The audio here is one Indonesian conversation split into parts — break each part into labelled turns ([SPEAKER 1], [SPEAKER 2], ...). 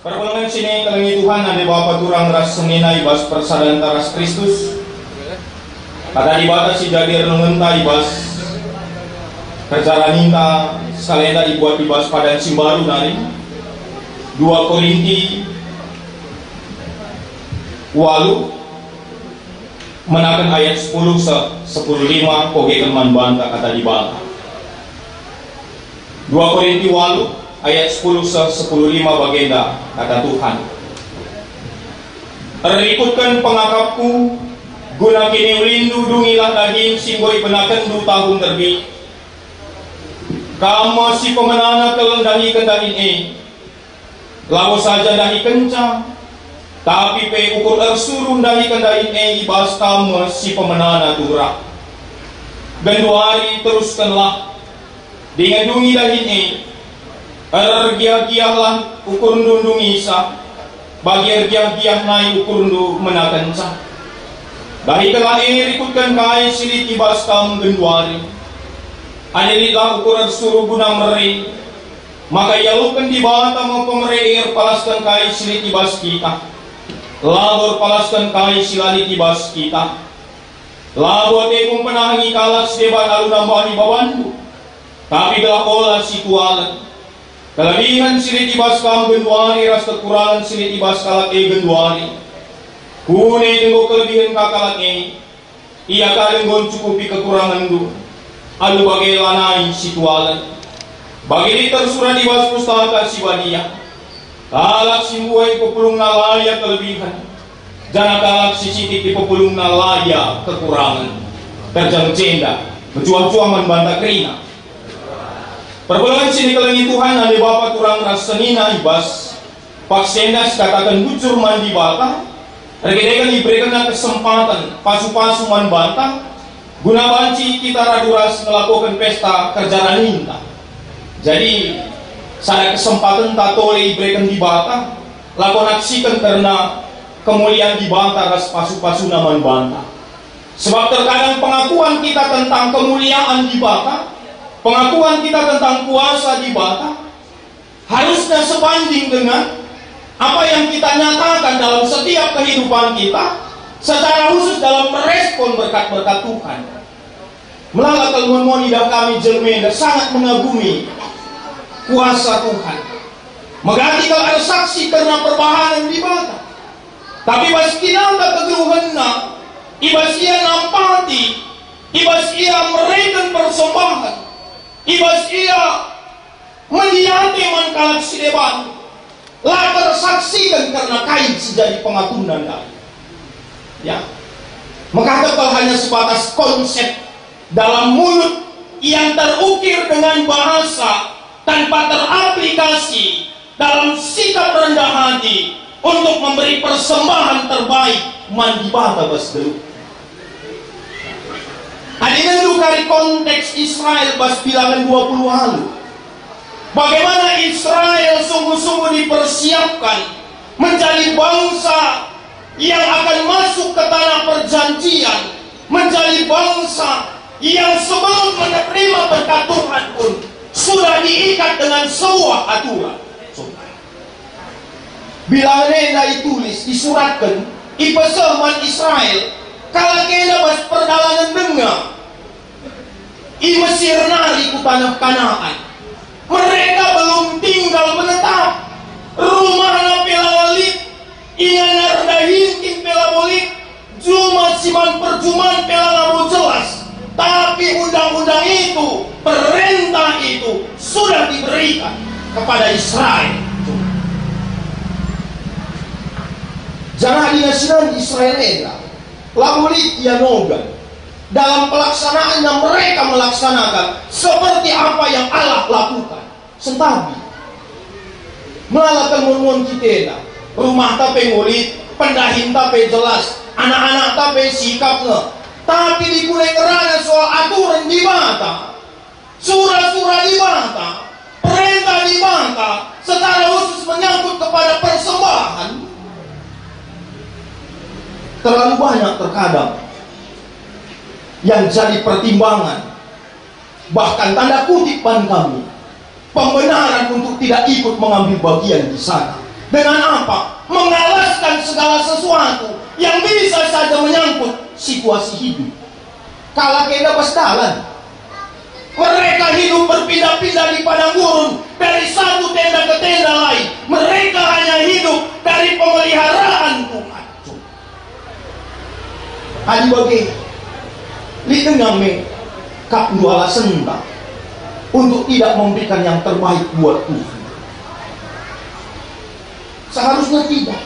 [SPEAKER 1] Perpulungan sini kelengi Tuhan ada Bapa turang ras senina ibas persadaran taras Kristus. Kata dibatas si jadi renungan ibas kerjaan ninta salenda dibuat ibas pada simbaru nari 2 Korinti walu menakan ayat 10-15 koge keman banta kata dibanta 2 Korinti walu ayat 10-15 bagenda kata Tuhan. Terikutkan pengakapku guna kini rindu dungilah daging singgoi benakan 2 tahun terbit. Kamu si pemenana kelendahi kendahin lalu saja dahi kencang tapi pe ukur ersuruh dahi kendahin ibas kamu si pemenana turah. Genduari teruskanlah dengan dungi dahin ergiah-giahlah ukur ndundung isa bagi ergiah-giah naik ukur ndu menakan sah. Dahi kelai ikutkan kai silit ibas kamu genduari. Anilitlah ukur suruh guna meri maka yalukan di bawah mau pemerir palaskan kai silit ibas kita labor palaskan kai silalit ibas kita labor tekung penahangi kalas debat alu nambah di bawandu tapi belah olah situalan kelebihan silit ibas kamu genduari ras kekurangan silit ibas kalat genduari kune dengan kelebihan kakalat ia kalian cukupi kekurangan du alu bagai lanai situalan bagi tersurat di bawah pustaka siwadia kalak simbuai pepulung nalaya kelebihan jangan kalak sisitik di pepulung nalaya kekurangan terjang cenda mencuang-cuang membantah kerina perpulungan sini kelengi Tuhan ada Bapa turang ras senina ibas pak sendas katakan bujur mandi bata regedekan diberikan kesempatan pasu-pasu man bantah guna banci kita raduras melakukan pesta kerjaan ninta. Jadi saya kesempatan tatole diberikan di bata lakon aksikan karena kemuliaan di bata ras pasu-pasu naman banta. Sebab terkadang pengakuan kita tentang kemuliaan di bata, pengakuan kita tentang kuasa di bata harusnya sebanding dengan apa yang kita nyatakan dalam setiap kehidupan kita, secara khusus dalam merespon berkat-berkat Tuhan. Melalui kelemahan hidup kami jelmenda sangat mengagumi kuasa Tuhan. Mengganti kalau ada saksi karena perbahanan di bata. Tapi bas kinanda kegeruhanna, ibas ia nampati, ibas ia mereken persembahan, ibas ia melihat man kalak sideban. Lah tersaksikan karena kain sejadi pengaturan kami. Ya, maka kalau hanya sebatas konsep dalam mulut yang terukir dengan bahasa tanpa teraplikasi dalam sikap rendah hati untuk memberi persembahan terbaik mandi bata bas dulu. Hadirin dulu dari konteks Israel bas bilangan 20 halu. Bagaimana Israel sungguh-sungguh dipersiapkan menjadi bangsa yang akan masuk ke tanah perjanjian, menjadi bangsa yang sebelum menerima berkat Tuhan pun sudah diikat dengan sebuah aturan. Bila nenda ditulis, disuratkan, ipeseman Israel, kalau kena bas perjalanan dengar, i Mesir nari ku tanah Kanaan. Mereka belum tinggal menetap. Rumah pelawalit, ingan nardahin pelabolik, cuma siman percuman pelalamu jelas. Tapi undang-undang itu, perintah itu sudah diberikan kepada Israel. Jangan dinasinan Israel lamulit yanogan dalam pelaksanaan yang mereka melaksanakan seperti apa yang Allah lakukan. Sentabi melakukan murmun kita rumah tapi ngulit, pendahin tapi jelas, anak-anak tapi sikapnya. Tapi dikulai kerana soal aturan di bata, surah-surah di bata, perintah di bata, secara khusus menyangkut kepada persembahan. Terlalu banyak terkadang yang jadi pertimbangan, bahkan tanda kutip ban kami, pembenaran untuk tidak ikut mengambil bagian di sana. Dengan apa? Mengalaskan segala sesuatu yang bisa saja menyangkut situasi hidup. Kalau kita pas jalan, mereka hidup berpindah-pindah di padang gurun, dari satu tenda ke tenda lain. Mereka hanya hidup dari pemeliharaan Tuhan. Adi bagi di tengah me kap dua alasan untuk tidak memberikan yang terbaik buat Tuhan. Seharusnya tidak.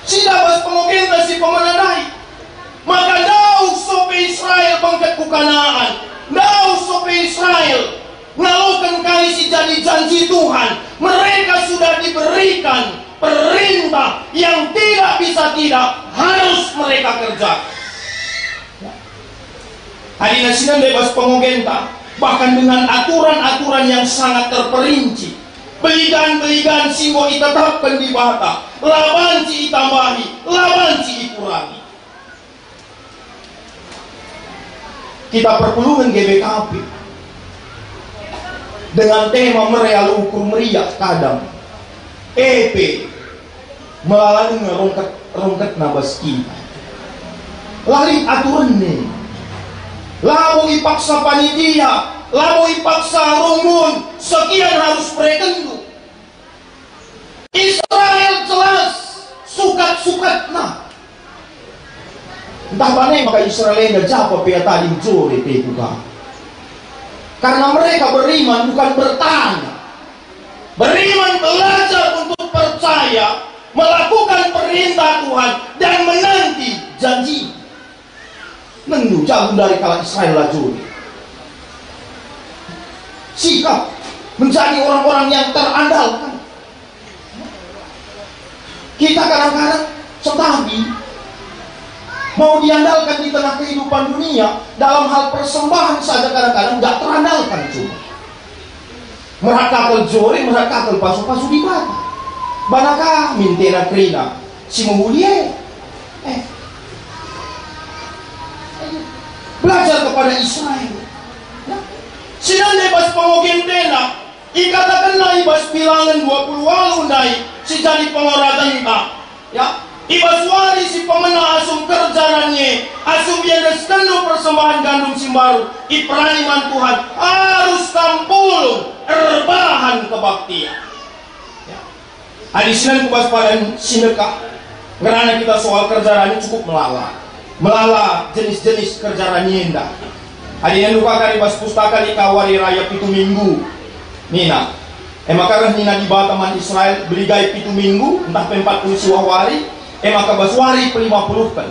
[SPEAKER 1] Sidabas pengogenta si pemenadai. Maka daw sope Israel bangkat ku Kanaan. Daw sope Israel ngalokan kali si jadi janji Tuhan. Mereka sudah diberikan perintah yang tidak bisa tidak harus mereka kerjakan. Hadina sinan bebas pengogenta, bahkan dengan aturan-aturan yang sangat terperinci. Beligan-beligan singgo itetapkan di bata, labanci itambahi, labanci dikurangi. Kita perpuluhan GBKP dengan tema mereal ukur meriah kadang EP melalui rongkat nabas kita. Lari aturan nih, lalu ipaksa panitia, lalu ipaksa rumun, sekian harus pretendu. Israel jelas sukat-sukat nah. Entah mana maka Israel enggak jawab pia tadi jore tekuka. Karena mereka beriman bukan bertanya. Beriman belajar untuk percaya, melakukan perintah Tuhan dan menanti janji. Nendu jauh dari kala Israel lajuri. Sikap menjadi orang-orang yang terandalkan. Kita kadang-kadang setabi mau diandalkan di tengah kehidupan dunia, dalam hal persembahan saja kadang-kadang nggak terandalkan cuma. Merakakel jore, merakakel pasu-pasu di bata. Banaka mintena krina, si mengulie. Belajar kepada Israel. Sinan bebas pengogentena, ikatakanlah ibas bilangan 20 walu naik, si jadi pengoratan tak. Ya. Ibas wari si pemena asum kerjaannya, asum yang deskendu persembahan gandum simbaru, iperaniman Tuhan harus tampul erbahan kebaktian. Ya. Adisinan kubas pada sineka, karena kita soal kerjaan cukup melala jenis-jenis kerjaan indah. Adinan lupa kari bas pustaka di kawari raya pitu minggu, Nina. Maka Nina di Bataman Israel beli gai pitu minggu, entah 40 siwah wari. Maka baswari pe-50 kan.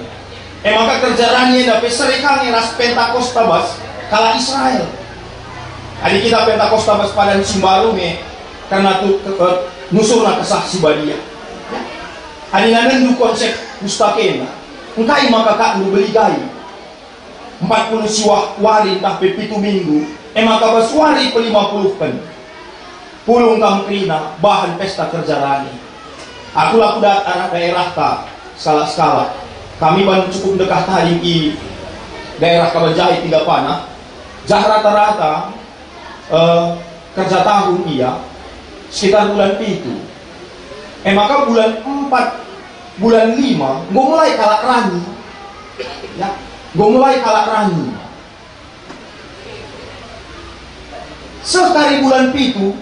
[SPEAKER 1] Maka kerjaannya dapat serikang ras Pentakosta bas kala Israel. Adi kita Pentakosta bas pada simbaru me karena tu nusurna kesah si badia. Adi nandu konsep pustakena. Engkai maka kak lu beli gai 40 siwah wari entah pe-7 minggu. Maka baswari pe-50 kan. Pulung kamkrina bahan pesta kerjarani. Aku dat anak daerah ta skala-skala. Kami ban cukup dekat tadi di daerah Kabajai 3 panah. Jah rata-rata kerja tahun iya sekitar bulan itu. Maka bulan 4, bulan 5 gue mulai kalak rani. Ya, gue mulai kalak rani. Sekali bulan pitu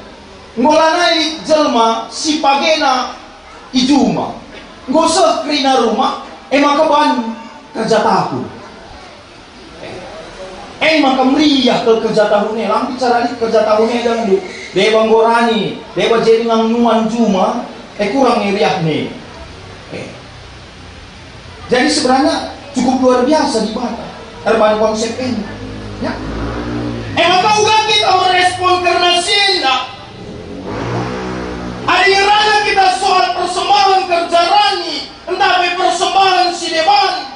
[SPEAKER 1] ngolanai jelma si pagena ijuma ngosok krina rumah maka ban kerja tahun maka meriah ke kerja tahunnya lang bicara di kerja tahunnya dan du dewa gorani dewa jadi nuan juma kurang meriah nih jadi sebenarnya cukup luar biasa di Batam terban konsep ini ya maka uga kita merespon karena sina hari rana kita soal persembahan kerjarani, entah persembahan si depan,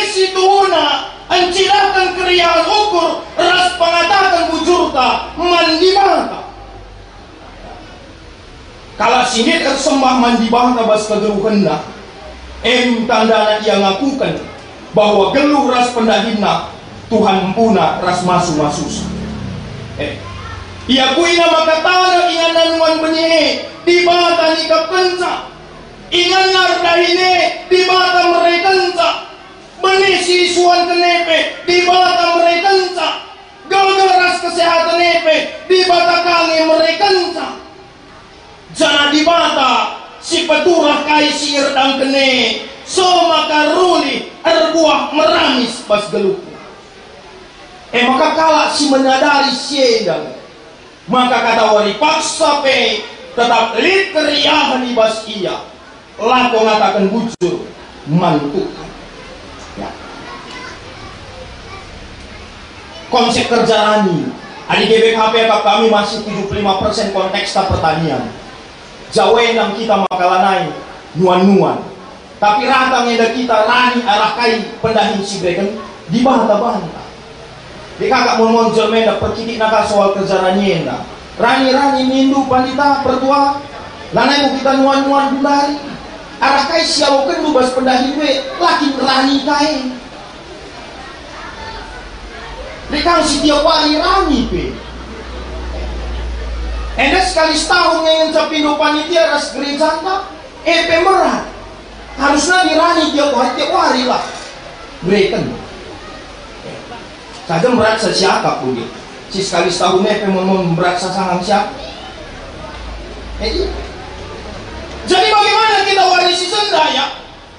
[SPEAKER 1] si tuhuna, encilakan keriaan ukur, ras pengatakan bujurta, mandi bangka. Kalau sini tersembah mandi bangka bas kegeruhenda, tanda ia ngakukan bahwa geluh ras pendahina Tuhan empuna ras masu-masus. Diakui nama katana ingan nanuan benye di bata nikap kenca. Ingan nardahine di bata merekenca. Benih sisuan kenepe di bata merekenca. Gagaras kesehatan nepe di bata kange merekenca. Jana di bata si peturah kai si erdang kene. So maka ruli erbuah meramis pas geluku. Maka kala si menyadari siedang. Maka kata wari paksa pe tetap lit keriahan ibas iya. Lako ngatakan bujur mantukan. Ya. Konsep kerja rani. Adi GBKP kami masih 75% konteks pertanian. Jawa yang kita makalanai nuan-nuan. Tapi ratangnya kita rani arah kai pendahin si breken di banta-banta. Di kakak monjol menda perkitik naka soal kerjaannya enda. Rani mindu pandita pertua. Lanai mau kita nuan-nuan bulari. Arah kai siawoken lu bas pendahin we laki rani kai. Di kang si tiap hari rani pe. Enda sekali setahun yang capindo panitia ras gereja anda. Pemerat. Harusnya dirani tiap hari lah. Breken. Saja meraksa siapa pun dia. Si sekali setahunnya pengen meraksa sangang siapa. Jadi bagaimana kita warisi senda ya?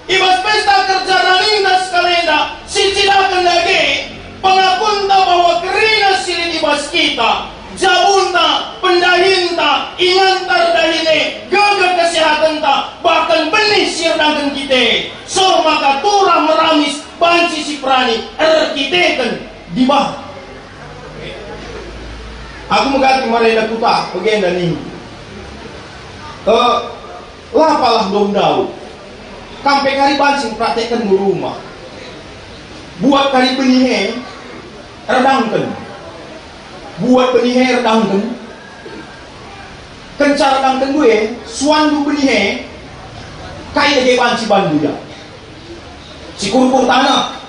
[SPEAKER 1] Ibas pesta kerja raninda sekalenda. Si tidak kendage. Pengakunta bahwa kerina sili ibas kita. Jabunta, pendahinta, ingantar dahine, gagal kesehatan ta, bahkan benih sirnakan kita. So maka turah meramis banci si prani erkiteken di bawah. Aku mengganti marenda kuta pegenda nih. Lapalah dong dau. Kampe kari bancing praktekkan di rumah. Buat kari penihe redangkan. Buat penihe redangkan. Kencar redangkan gue, suandu penihe kai dege banci bandu ya. Si kurkur tanah.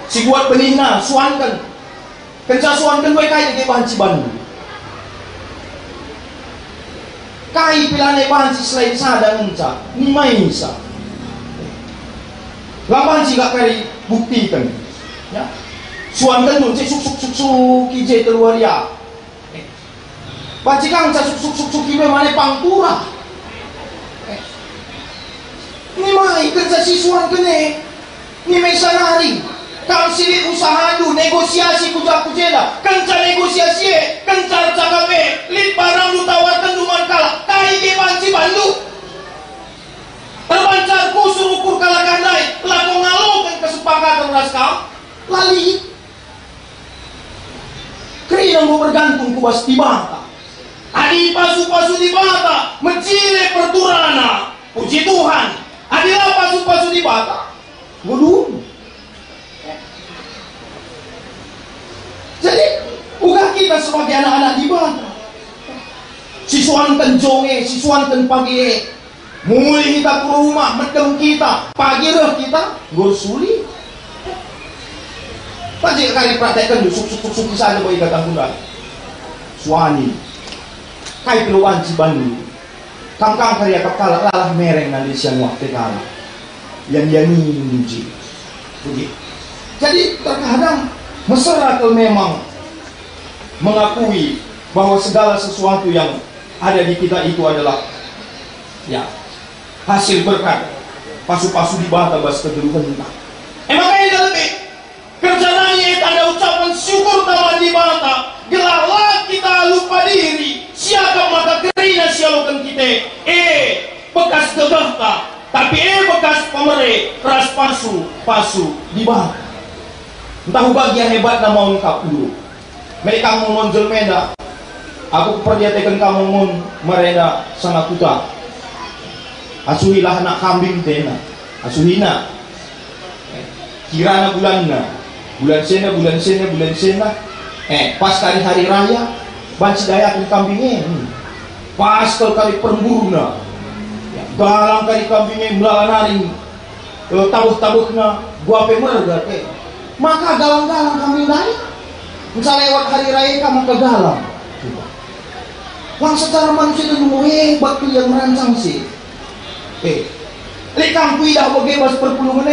[SPEAKER 1] Si buat benihna suankan. Kenca suankan gue kai dege banci bandu. Kai pilane banci selain sada ngenca, ni maisa. Lah banci gak kari buktikan. Ya. Suankan dun si suk kije keluar ya. Banci kang ca suk kibe mane pangtura. Ni mai kenca si suankan ni mai sanari. Kang silit usaha du negosiasi kujak-kujela. Kenca negosiasi, kenca cakape, lit barang lu tawarkan duman kala. Kai ke banci bandu. Terbancar kusur ukur kala kandai. Laku ngalokan kesepakatan raskam. Lali. Kerina mau bergantung kubas di bata. Adi pasu-pasu di bata. Mencile perturana. Puji Tuhan. Adilah pasu-pasu di bata. Waduh. Jadi, uga kita sebagai anak-anak di bawah. Siswankan jonge, siswankan pagi. Mulai kita ke rumah, medem kita. Pagi reh kita, gorsuli. Pasti kali praktekkan suk saja bagi kata bulan. Suani. Kai peluan cibandu. Kangkang karya kepala lalah mereng nanti siang waktu kala. Yang muji. Begitu. Jadi terkadang mesra kalau memang mengakui bahwa segala sesuatu yang ada di kita itu adalah ya hasil berkat pasu-pasu di bata bas kegeluhan kita. Makanya lebih kerjaannya tanda ucapan syukur taman di bata. Gelahlah kita lupa diri. Siapa maka kerina sialukan kita. Bekas gegah tapi bekas pemere keras pasu di bata. Entah bagian hebat nama ungkap dulu. Mereka mau monjol meda. Aku perhatikan kamu mon mereda sangat kuta. Asuhilah anak kambing tena. Asuhina. Kirana bulanna. Bulan sena. Pas hari raya. Banci dayakin kambingnya. Pas kali peremburuna. Galang kali kambingnya melalanaring. Tabuh-tabuhna. Gua pemerga maka galang-galang kami naik. Misalnya lewat hari raya kamu ke galang.
[SPEAKER 2] Lang secara manusia itu hebat tuh yang merancang sih. Lekang kuida bebas perpulungan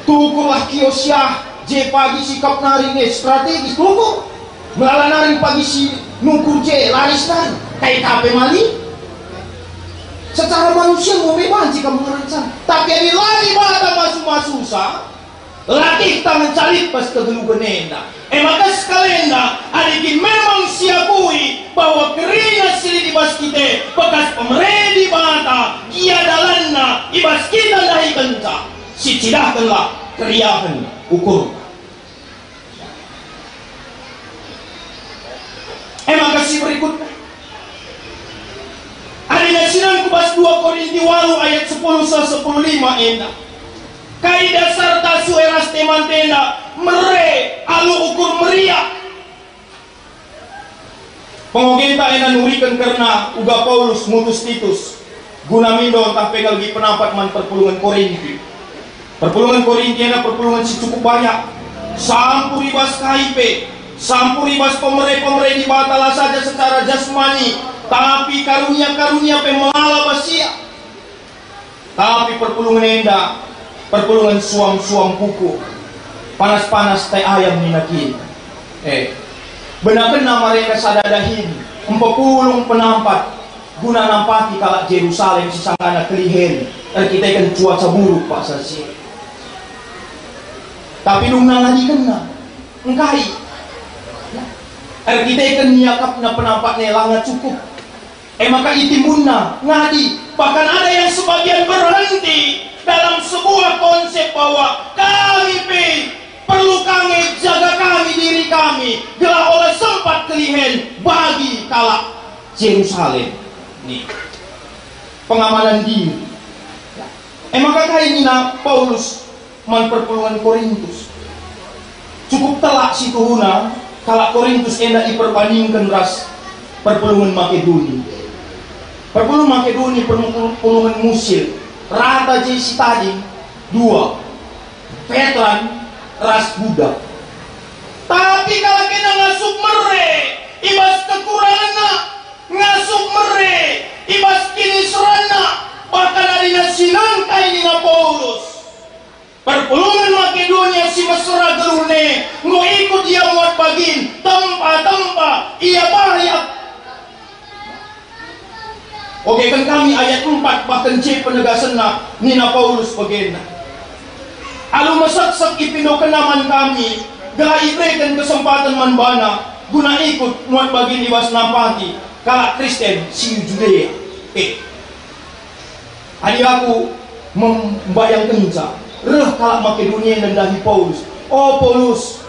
[SPEAKER 2] tukulah kiosya je pagi sikap nari strategis tuku melala nari pagi si nukur je laris nari kayak kape mali secara manusia mau bebas jika merancang tapi ada lari bata masuk susah latih tangan calit pas kegelugan enda maka sekalenda adikin memang siapui bahwa keringat sili di bas kita bekas pemeredi bata dia dalanna ibas kita dahi kenca si cidahkanlah keriahan ukur maka si berikutnya adina sinang kubas 2 Korinti 8 ayat 10-15 enda kai dasar tasu eras teman tenda mere alu ukur meriah pengogenta ena nurikan karena uga Paulus mutus Titus guna mindo entah pegal di penampat man perpulungan Korinti ena perpulungan si cukup banyak sampur ibas KIP sampur ibas pemerintah di batalah saja secara jasmani tapi karunia-karunia pemelala basia tapi perpulungan enda perpulungan suam-suam kuku panas-panas teh ayam ninakin benar-benar mereka sadadahin empepulung penampat guna nampati kalak Jerusalem sisangkana kelihen kita kan cuaca buruk pak sasi tapi nungna lagi kena engkai kita kan nyakap na penampat nelanga cukup maka itimunna ngadi bahkan ada yang sebagian berhenti dalam sebuah konsep bahwa kami perlu kami jaga kami diri kami gelah oleh sempat kelihen bagi kalak Jerusalem nih pengamanan diri maka kainina Paulus man perpulungan Korintus cukup telak situhuna kalak Korintus enda diperbandingkan ras perpulungan Makedonia perpulungan Musil rata jesi tadi 2 Petran ras budak tapi kalau kita ngasuk mere ibas kekurangan ngasuk mere ibas kini serana bahkan ada sinan kainina Paulus perpulungan Makedonia si mesra gerune ngo ikut dia muat bagin tempa ia bahaya. Oke kan kami ayat 4 bahkan C penegasan nina Paulus bagena alu masak-sak ipindo kenaman kami gelah ibrekan kesempatan manbana guna ikut muat bagin ibas napati kalak Kristen si Judea adi aku membayang kenca reh kalak Makedonia dan dahi Paulus oh Paulus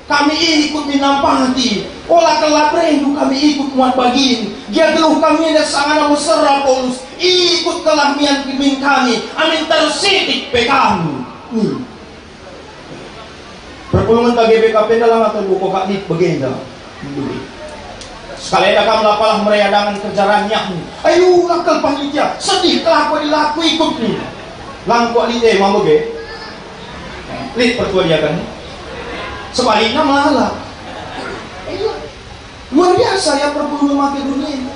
[SPEAKER 2] kami ikut minampati olah kelap rindu kami ikut muat bagin dia geluh kami ada sangat mesra Paulus ikut kelah mian pimpin kami amin tersitik pe kami perpulungan KGBKP dalam atau buku kaknik begenda sekali ada kamu lapalah merayadangan kerjaannya ayo lakal panitia sedih kelaku dilaku ikut nih langku alite mau ge lid pertua dia kan sebaliknya malah luar biasa ya perpulungan Makedonia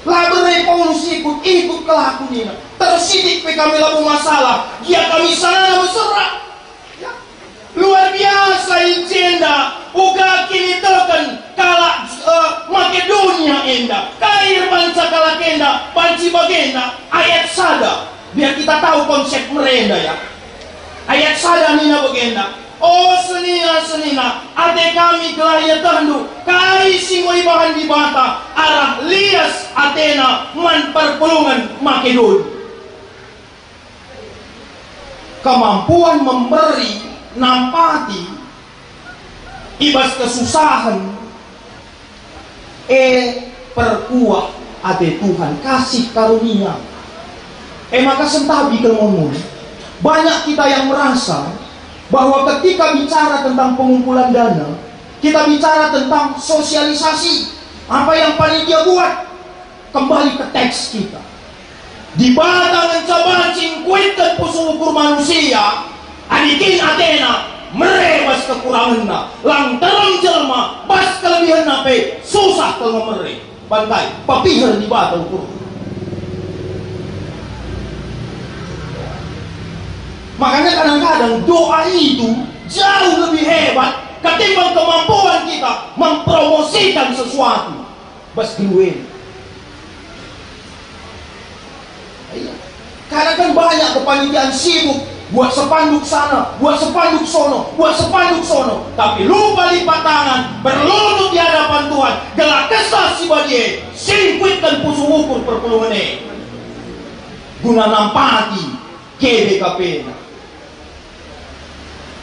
[SPEAKER 2] laberai Paulus ikut kelaku nih tersidik pe kami labu masalah dia kami sana berserak luar biasa injenda uga kini tekan kalak Makedonia enda kair banca kalak enda banci bagenda ayat sada biar kita tahu konsep merenda ya ayat sada nina bagenda oh senina ade kami gelahya tandu kai singoi bahan di bata arah lias Athena man perpulungan Makedonia kemampuan memberi nampati ibas kesusahan perkuah ade Tuhan kasih karunia maka sentabi ngomong banyak kita yang merasa bahwa ketika bicara tentang pengumpulan dana kita bicara tentang sosialisasi apa yang panitia buat kembali ke teks kita di batang encabancing kuitan pusul ukur manusia adikin Athena merebas kekuranganna lang terang jelma bas kelebihan nape susah kalau mere pantai, papihar di bata ukur. Makanya kadang-kadang doa itu jauh lebih hebat ketimbang kemampuan kita mempromosikan sesuatu. Bas duit. Karena kan banyak kepanitiaan sibuk buat sepanduk sana, buat sepanduk sono, buat sepanduk sono, tapi lupa lipat tangan, berlutut di hadapan Tuhan, gelak kesah si badie, singkuitkan pusung ukur perpuluhan guna nampati KBKP.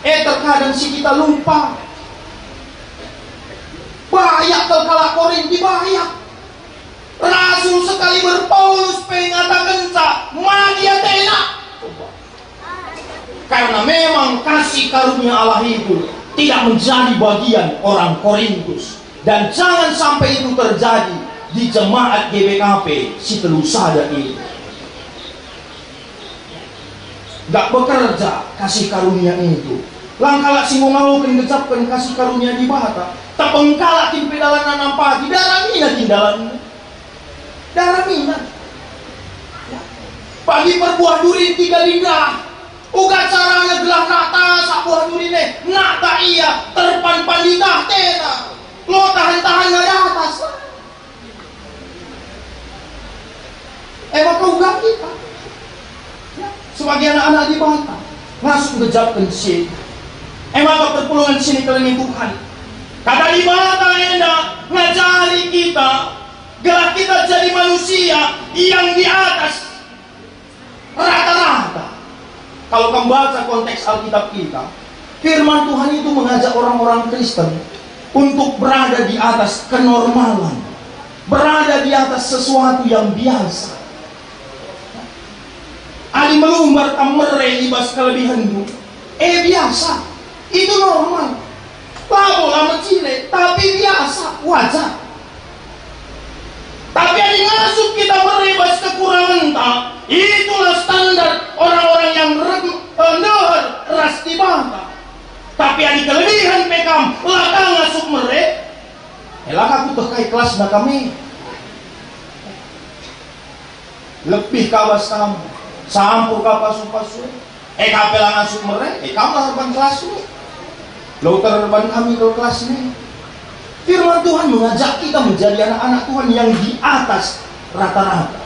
[SPEAKER 2] Terkadang si kita lupa. Banyak kalkala Korinti banyak. Rasul sekali berpaulus pengatakan mati Athena. Karena memang kasih karunia Allah itu tidak menjadi bagian orang Korintus. Dan jangan sampai itu terjadi di jemaat GBKP si telu sada ini. Gak bekerja kasih karunia itu. Langkala si mau gecapkan kasih karunia di bata. Tapengkala tim pedalanan nampati. Darah mina tindalan. Darah mina. Pagi perbuah duri 3 lidah. Uga caranya gelah nata sak buah duri ne. Nata iya terpan di tahtena. Lo tahan-tahan dari atas. Maka uga kita. Sebagai anak-anak di bata. Langsung gejapkan si. Maka perpulungan sini kelengin Tuhan. Kata di bata enak ngajari kita. Gerak kita jadi manusia yang di atas rata-rata. Kalau kamu baca konteks Alkitab kita, firman Tuhan itu mengajak orang-orang Kristen untuk berada di atas kenormalan, berada di atas sesuatu yang biasa. Ali melumbar kamere ibas kelebihan itu, biasa. Itu normal. Lama lama cilik, tapi biasa, wajar. Tapi yang ngasup kita merebas kekurangan tak, itulah standar orang-orang yang nehar ras di bata. Tapi yang kelebihan pekam, laka ngasup merek, laka aku terkait kelas na kami. Lebih kawas kamu, sampur kapasu-pasu, kapelang ngasup merek, kamu lah ban kelas lu. Lo terban kami ke kelas ini. Firman Tuhan mengajak kita menjadi anak-anak Tuhan yang di atas rata-rata.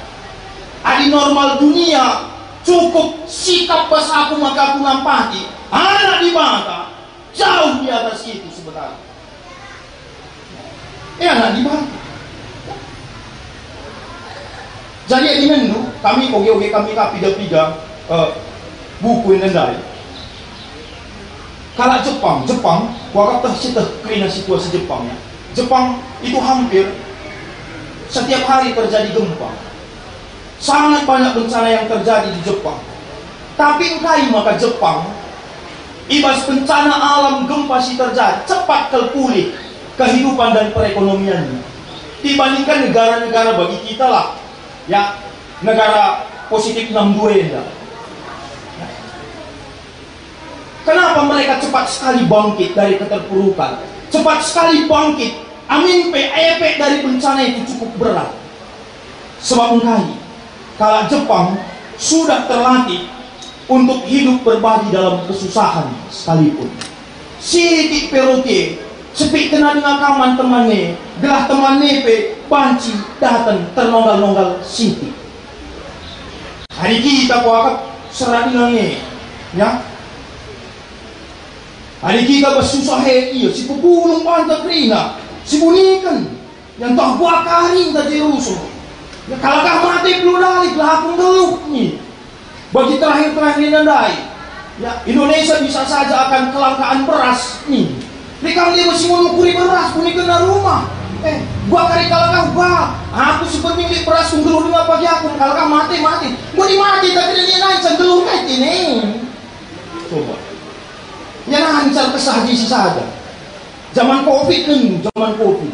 [SPEAKER 2] Adi normal dunia cukup sikap pas aku maka aku nampati. Anak di bata jauh di atas itu sebenarnya. Anak di bata. Jadi di menu kami oge kami kapida-pida buku yang dari. Kalau Jepang, waktu tercita kerana situasi Jepang. Jepang itu hampir setiap hari terjadi gempa. Sangat banyak bencana yang terjadi di Jepang. Tapi engkai maka Jepang, ibas bencana alam gempa si terjadi, cepat pulih kehidupan dan perekonomiannya. Dibandingkan negara-negara bagi kita lah, ya negara positif 62 ya. Kenapa mereka cepat sekali bangkit dari keterpurukan? Cepat sekali bangkit. Amin efek dari bencana itu cukup berat. Sebab engkai, kalau Jepang sudah terlatih untuk hidup berbagi dalam kesusahan sekalipun. Sidik perote, sepik kena dengan kaman temannya, gelah temannya pe banci datang ternonggal-nonggal sidik. Hari kita kuakap seradingannya, ya. Hari kita bersusah iya, si pupulung pantak rina, si bunikan, yang tak buat karing tak jerusul. Ya kalau kau mati belum lari, belakang geluk nih. Bagi terakhir-terakhir nandai, ya Indonesia bisa saja akan kelangkaan beras nih. Mereka dia masih menukuri beras, bunikan dari rumah. Gua kari kalau kau aku seperti milik beras geluk dengan pagi aku. Kalau kau mati, gua dimati tapi dia nancang geluk ini. Coba. Yang lancar kesahji saja. Zaman Covid kan, zaman Covid.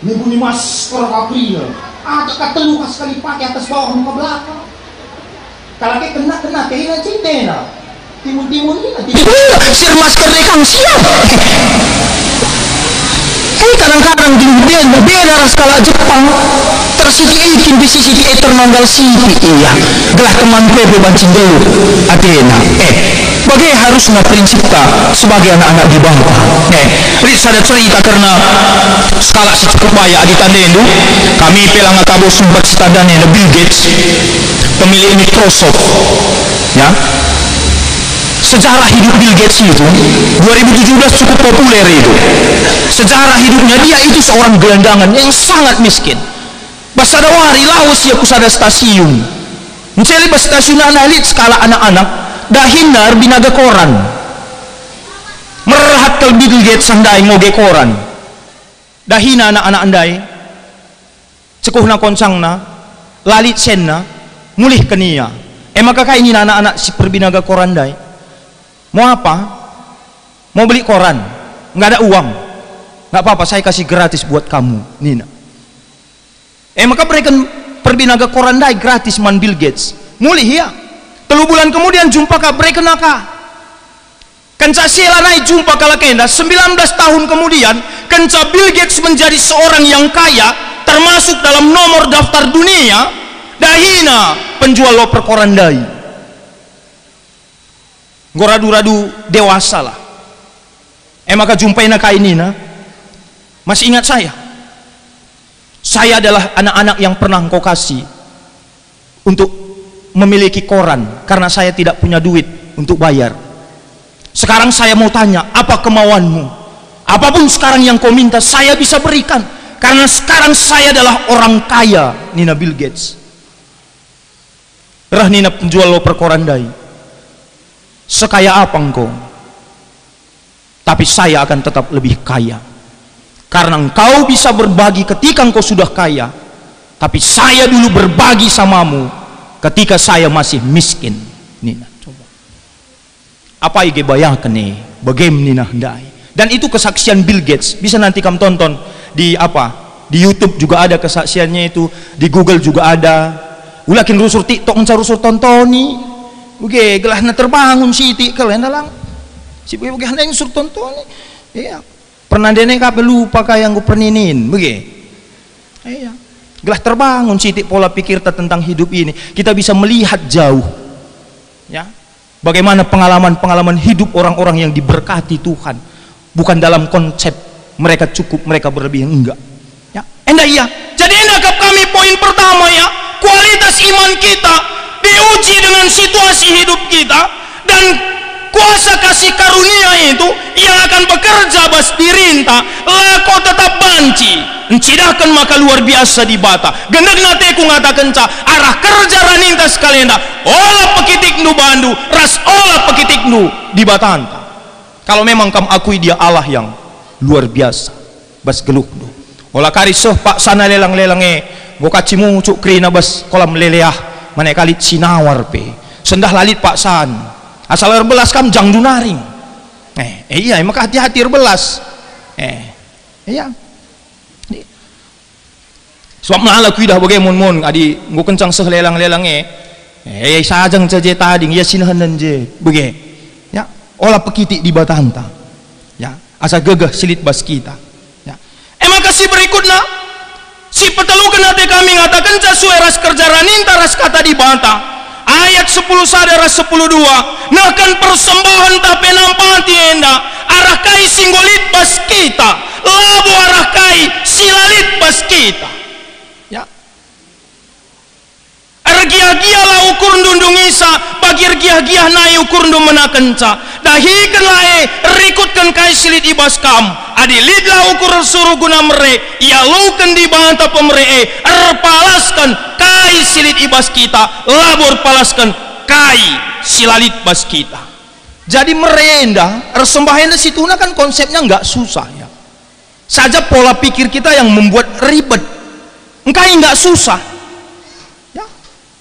[SPEAKER 2] Ini bunyi masker kaprina. Ada kata luka sekali pakai atas bawah muka belakang. Kalau kayak kena kayak cintena. Timun ini nanti. Sir masker rekam siap.
[SPEAKER 3] kadang-kadang dia beda skala Jepang tersiti ikin bisi siti eternanggal siti iya gelah teman bebe bancing dulu Athena bagai harusnya prinsip tak sebagai anak-anak di bangka Ris ada cerita karena skala si cukup baya aditandenu kami pelang akabo sumbat sitadane Bill Gates pemilik Microsoft ya. Sejarah hidup Bill Gates itu 2017 cukup populer itu. Sejarah hidupnya dia itu seorang gelandangan yang sangat miskin. Basadawari lawas ya kusada stasiun. Mencari bas stasiun analit skala anak-anak dahinar binaga koran. Merhat ke Bill Gates andai ngoge koran. Dahina anak-anak andai. Cekuhna konsangna lalit senna mulih kenia. Maka kaini anak-anak si perbinaga koran dai. Mau apa? Mau beli koran? Nggak ada uang. Nggak apa-apa, saya kasih gratis buat kamu, Nina. Maka mereka perbinaga koran dai gratis man Bill Gates. Mulih ya. 3 bulan kemudian jumpa ka mereka naka. Kenca sila naik jumpa kala kenda 19 tahun kemudian kenca Bill Gates menjadi seorang yang kaya termasuk dalam nomor daftar dunia dahina penjual loper koran dai. Goradu-radu dewasa lah. Maka jumpain kain ini masih ingat saya adalah anak-anak yang pernah engkau kasih untuk memiliki koran karena saya tidak punya duit untuk bayar. Sekarang saya mau tanya, apa kemauanmu? Apapun sekarang yang kau minta saya bisa berikan karena sekarang saya adalah orang kaya. Nina Bill Gates rah Nina penjual loper koran dai. Sekaya apa engkau? Tapi saya akan tetap lebih kaya. Karena engkau bisa berbagi ketika engkau sudah kaya. Tapi saya dulu berbagi samamu ketika saya masih miskin. Nina, coba. Apa yang bayangkan nih? Bagaimana hendai? Dan itu kesaksian Bill Gates. Bisa nanti kamu tonton di Di YouTube juga ada kesaksiannya itu. Di Google juga ada. Ulakin rusur TikTok mencari rusur tontoni. Oke, gelahna terbangun siti kalian dalang. Si buge handa yang sur tonton. Iya. Pernah dene kape lupa kaya yang gue perninin, buge. Iya. Gelah terbangun siti pola pikir tentang hidup ini. Kita bisa melihat jauh. Ya. Bagaimana pengalaman-pengalaman hidup orang-orang yang diberkati Tuhan. Bukan dalam konsep mereka cukup, mereka berlebih, enggak. Ya. Iya. Jadi endakap kami poin pertama ya, kualitas iman kita diuji dengan situasi hidup kita dan kuasa kasih karunia itu yang akan bekerja bas dirintah lako tetap banci encidahkan maka luar biasa di bata gendek nate ku ngatakan arah kerja raninta sekalian olah pekitik nu bandu ras olah pekitik nu di batanta. Kalau memang kamu akui dia Allah yang luar biasa bas geluh nu olah karisoh pak sana lelang-lelange goka cimu cuk krina bas kolam leleah mana kali sinawar pe sendah lalit pak san asal erbelas kam jang dunaring iya maka hati-hati erbelas iya sebab malah kuidah bagaimon adi nggo kencang sehlelang-lelang sajang saja tading ya sinahanan je bege ya olah pekitik di batanta ya asa gegah silit bas kita ya maka si berikutnya si petelukan hati kami ngatakan sesuai ras kerja raninta ras kata di bantah ayat 10 sadar 10:2 nakan persembahan tapi nampati enda arah kai singgolit bas kita labu arah kai silalit bas kita ya ergia-gia lah ukur ndundung isa bagi ergia-gia nai ukur ndung menakenca dahikan lae rikutkan kai silit ibas kam adilit lah ukur suruh guna mere ia lukan di bantah pemere erpalaskan kai silit ibas kita labur palaskan kai silalit bas kita. Jadi merenda resembahenda situna kan konsepnya nggak susah ya saja pola pikir kita yang membuat ribet engkai nggak susah ya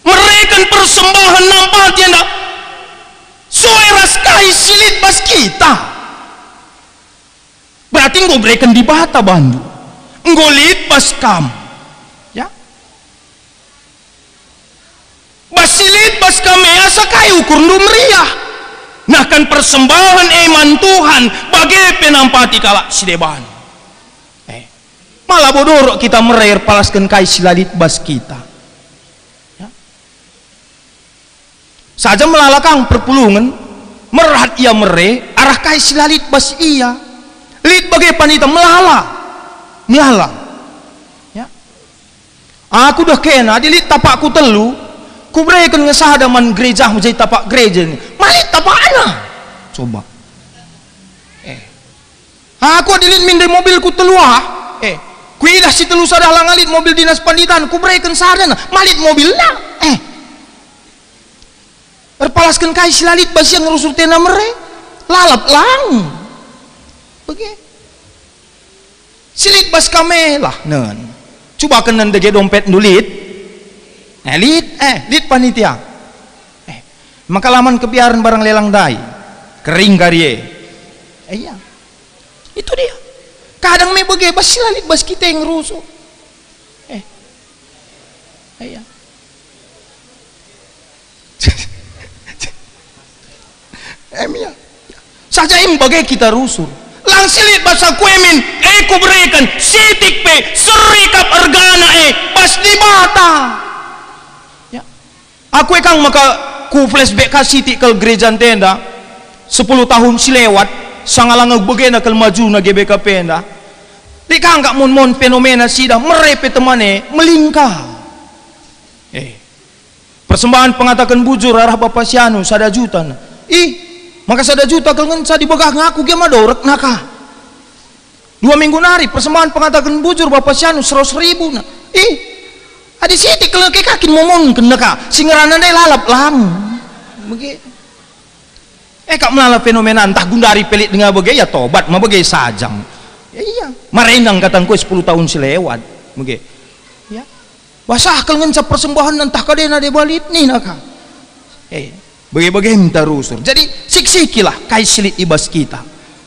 [SPEAKER 3] mereka persembahan nampak tiada sueras kai silit bas kita berarti engkau berikan di bata bandu engkau lit bas kam ya basilit bas kame asa kai ukur ndu meriah nah kan persembahan iman Tuhan bagi penampati kalak sideban Malah bodorok kita merer palaskan kai silalit bas kita. Ya. Saja melalakang perpulungan, merhat ia mere, arah kai silalit bas ia. Lit bagai panita melala. Ya. Aku dah kena, dilit tapakku telu, ku berikan ngesahadaman gereja menjadi tapak gereja ini. Malit tapak ana. Coba. Aku adilit mindai mobilku teluah. Kuilah si telu sadah langalit mobil dinas panditan. Ku berikan sadana. Malit mobil lah. Erpalaskan kai silalit basian ngerusur tena mere. Lalap lang. Begitu. Silit bas kame lah. Nen. Coba kenen dege dompet nulit. Lit panitia. Maka laman kebiaran barang lelang dai. Kering karye. Iya. Itu dia. Kadang me bege bas silalit bas kita yang rusuh. Iya. Emia. Saja im bage kita rusuh. Lang silit bas aku emin. Ku berikan sitik pe serikap ergana bas di bata. Ya. Aku ekang maka ku flashback ka sitik ke gereja tenda 10 tahun si lewat. Sangalang bagena kal maju na GBK penda. Di kangka mon fenomena sida merepe temane melingkar. Persembahan pengatakan bujur arah Bapak Sianu sada juta. Maka sada juta kal ngenca dibegah ngaku ge madorek naka. 2 minggu nari persembahan pengatakan bujur Bapak Sianu 100.000 na. Adi siti kal ke kakin momon kendaka singarana dai lalap lang. Begitu. Kak melalap fenomena entah gundari pelit dengan bagai ya tobat mah bagai sajang. Ya iya, marendang katangku 10 tahun selewat. Bagai. Ya. Basah kal ngencap persembahan entah kadena de balit nih naka. Bagai-bagai minta rusur. Jadi siksikilah kai silit ibas kita.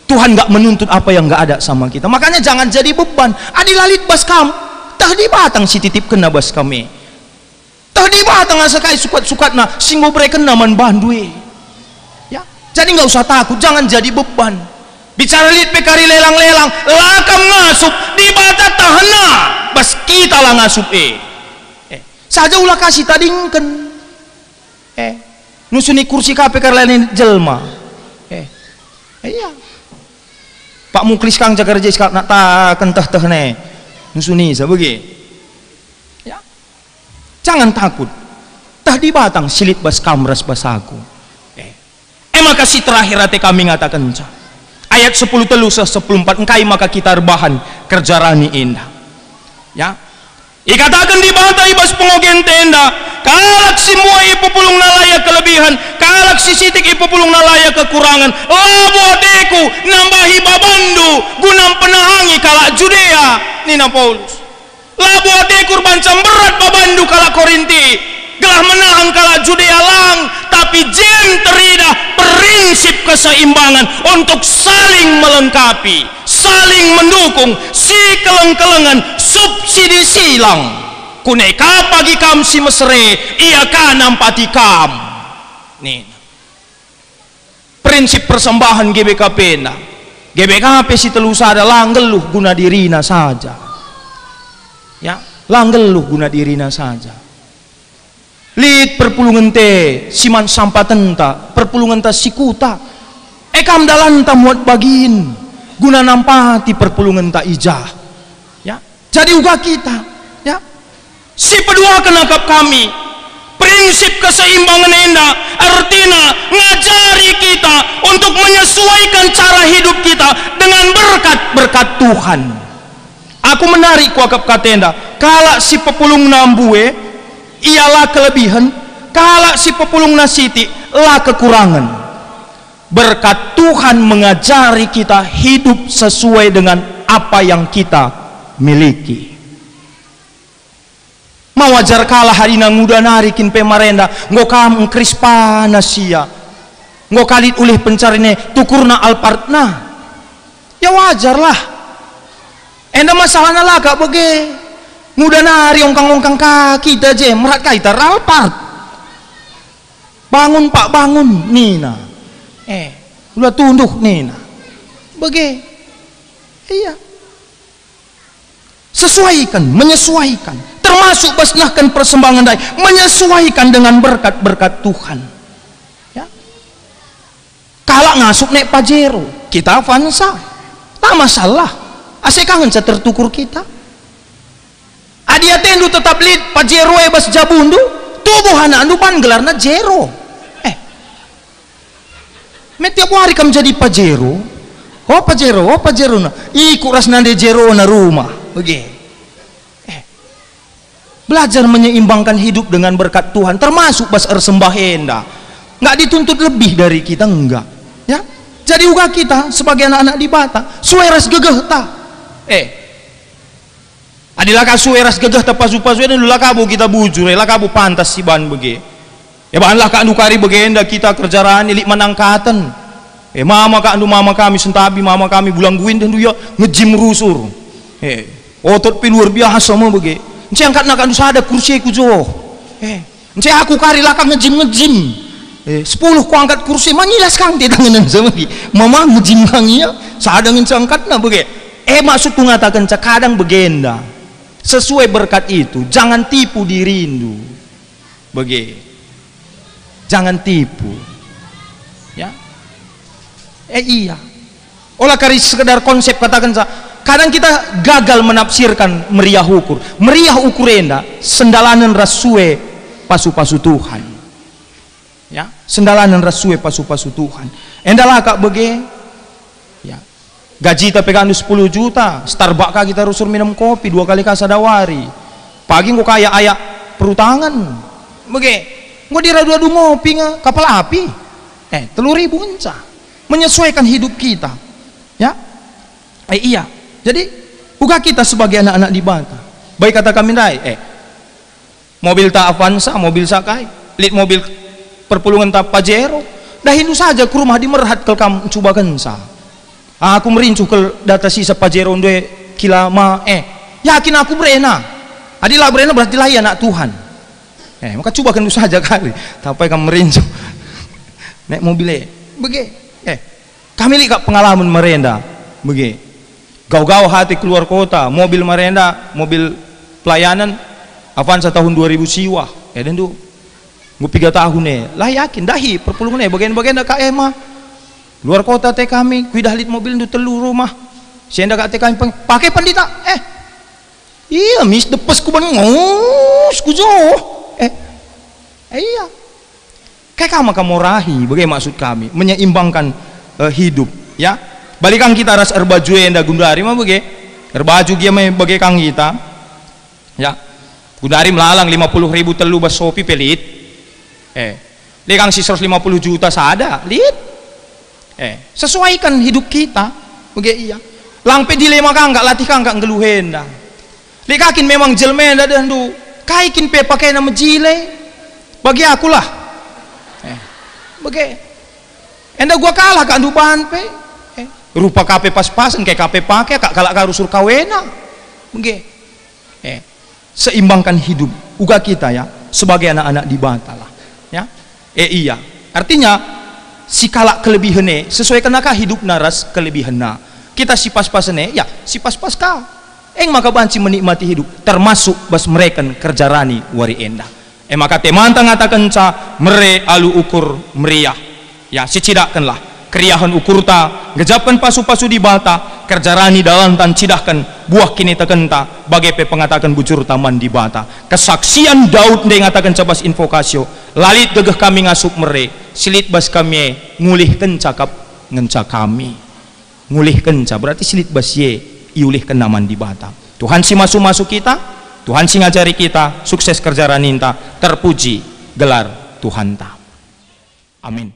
[SPEAKER 3] Tuhan enggak menuntut apa yang enggak ada sama kita. Makanya jangan jadi beban. Adi lalit bas kam, tah di batang si titip kena bas kami. Tah di batang asa kai sukat-sukatna sing ngobreken naman bandue. Jadi nggak usah takut, jangan jadi beban. Bicara lit pekari lelang-lelang, lakam ngasup di bata tahana, bas kita lah ngasup saja ulah kasih tadingken. Nusuni kursi kape karlain jelma. Iya. Pak Muklis kang jaga kerja sekat nak taken teh ne. Nusuni sabagi. Ya. Jangan takut. Tah di batang silit bas kamras bas aku. Maka si terakhir hati kami ngatakan ayat 10 telu 10:4 engkai maka kita rebahan kerja rani indah. Ya. Ikatakan di bata ibas pengogen tenda kalak semua ipupulung nalaya kelebihan kalak si sitik ipupulung nalaya kekurangan labu adeku nambahi babandu gunam penahangi kalak Judea Nina Paulus labu adeku bancam berat babandu kalak Korinti gelah menang kala Judea lang tapi jem teridah prinsip keseimbangan untuk saling melengkapi saling mendukung si keleng-kelengan subsidi silang kuneka pagi kam si mesre ia kan nampati kam nih prinsip persembahan GBKP na GBKP si telusada langgeluh guna dirina saja ya langgeluh guna dirina saja. Lit perpulungan te siman sampatenta perpulungan ta sikuta kam dalan ta muat bagin guna nampati perpulungan ta ijah ya jadi uga kita ya si pedua kenakap kami prinsip keseimbangan enda artinya ngajari kita untuk menyesuaikan cara hidup kita dengan berkat Tuhan. Aku menarik kuakap katenda kala si pepulung nambue ialah kelebihan kala si pepulung nasiti lah kekurangan. Berkat Tuhan mengajari kita hidup sesuai dengan apa yang kita miliki. Mawajar kalah hari nang muda narikin pemarenda ngokam krispa nasia ngokalit ulih pencarine tukurna alpartna ya wajar lah enda masalahna lah kak bege muda nari ongkang-ongkang kaki aja merat kaita alpart bangun pak bangun nina ulah tunduk nina bege iya Sesuaikan, menyesuaikan, termasuk basnahkan persembahan dai, menyesuaikan dengan berkat-berkat Tuhan. Ya. Kalau ngasup nek Pajero, kita Avanza, tak masalah. Asik kangen tertukur kita. Adia tendu tetap lid Pajero bas jabundu, tubuh anak andu pan gelarna Jero. Tiap hari kamu jadi Pajero. Oh Pajero na. Iku ras nande Jero na rumah. Oke. Belajar menyeimbangkan hidup dengan berkat Tuhan, termasuk bas ersembahenda. Nggak dituntut lebih dari kita, enggak. Ya. Jadi juga kita sebagai anak-anak di Bata, sueras gegeh ta. Adilah ka sueras gegeh ta pasu-pasu dan dulu kabu kita bujur, lah kabu pantas si ban bege. Ya bahanlah ka andu kari begenda kita kerjaan ilik manangkatan. Mama kami sentabi, mama kami bulang guin dan dia ngejim rusur. Otot pi luar biasa mah bege. Encik angkat nak andu sada kursi ku jo. Encik aku kari lakang ngejim. 10 ku angkat kursi manyilas kang ti tangan sama ki. Mama ngejim kang iya, sada ngin angkat na bege. Maksud ku ngatakan kadang begenda. Sesuai berkat itu, jangan tipu dirindu. Bege. Jangan tipu. Ya. Iya. Olah kari sekedar konsep katakan kadang kita gagal menafsirkan meriah ukur. Meriah ukur enda sendalanan rasue pasu-pasu Tuhan. Ya, sendalanan rasue pasu-pasu Tuhan. Endalah kak bege. Ya. Gaji tapi kan 10 juta, Starbucks kak kita rusur minum kopi 2 kali kasadawari. Pagi kok kayak ayak perutangan. Bege. Gua diradu-adu ngopi nga kapal api. 3.000 encah. Menyesuaikan hidup kita, ya. Iya. Jadi buka kita sebagai anak-anak di Bata. Baik kata kami dai, mobil tak Avanza, mobil sakai, lihat mobil perpulungan tak Pajero, dah hindu saja ke rumah di merhat ke kamu coba kensa. Aku merincu ke data sisa Pajero nde kilama, yakin aku berena. Adilah berena berarti lah anak Tuhan. Maka coba kendu saja kali, tapi kamu merincu. Nek mobilnya, bege. Kami lihat pengalaman merenda, bege. Gau-gau hati keluar kota, mobil merenda, mobil pelayanan, Avanza tahun 2000 siwah, dan tu, gue 3 tahun lah yakin, dahi perpulungan bagian-bagian dah kak luar kota teh kami, kui dah lihat mobil itu telur rumah, saya ndak kak kami pakai pandita, iya mis depes ku ban ngos ku jo, iya. Kayak kamu rahi, bagaimana maksud kami menyeimbangkan hidup, ya. Balikan kita ras erbaju enda Gundari mah bege, erbaju dia mah bege kang kita, ya. Gundari melalang 50.000 telu bas sopi pelit, lekang si 150 juta sada, lihat, sesuaikan hidup kita, bege iya. Langpe dilema kang nggak latih kang nggak ngeluhenda, lekakin memang jelmenda dan tu, kaikin pe pakai nama jile, bagi aku lah. Bege, enda gua kalah kan duban pe, rupa KP pas-pasan kayak KP pakai kak kalak karusur kawena, bege, seimbangkan hidup uga kita ya sebagai anak-anak di Bata lah, ya, iya, artinya si kalak kelebihannya sesuaikan nakah hidup naras kelebihannya, kita si pas-pasan ya si pas-pas kau, maka banci menikmati hidup termasuk bas mereka kerjarani wari enda. Maka temantang ngatakan mere alu ukur meriah, ya sicidakkanlah keriahan ukurta gejapkan pasu-pasu di Bata kerjarani dalantan cidahkan buah kini tekenta bagai pe pengatakan bujur taman di Bata kesaksian Daud nde ngatakan cabas invokasio lalit gegeh kami ngasup mere silit bas kami ngulih kencakap ngenca kami ngulih kenca berarti silit bas ye iulih kenaman di Bata. Tuhan si masuk-masuk kita, Tuhan sing ngajari kita, sukses kerja raninta, terpuji gelar Tuhan ta. Amin.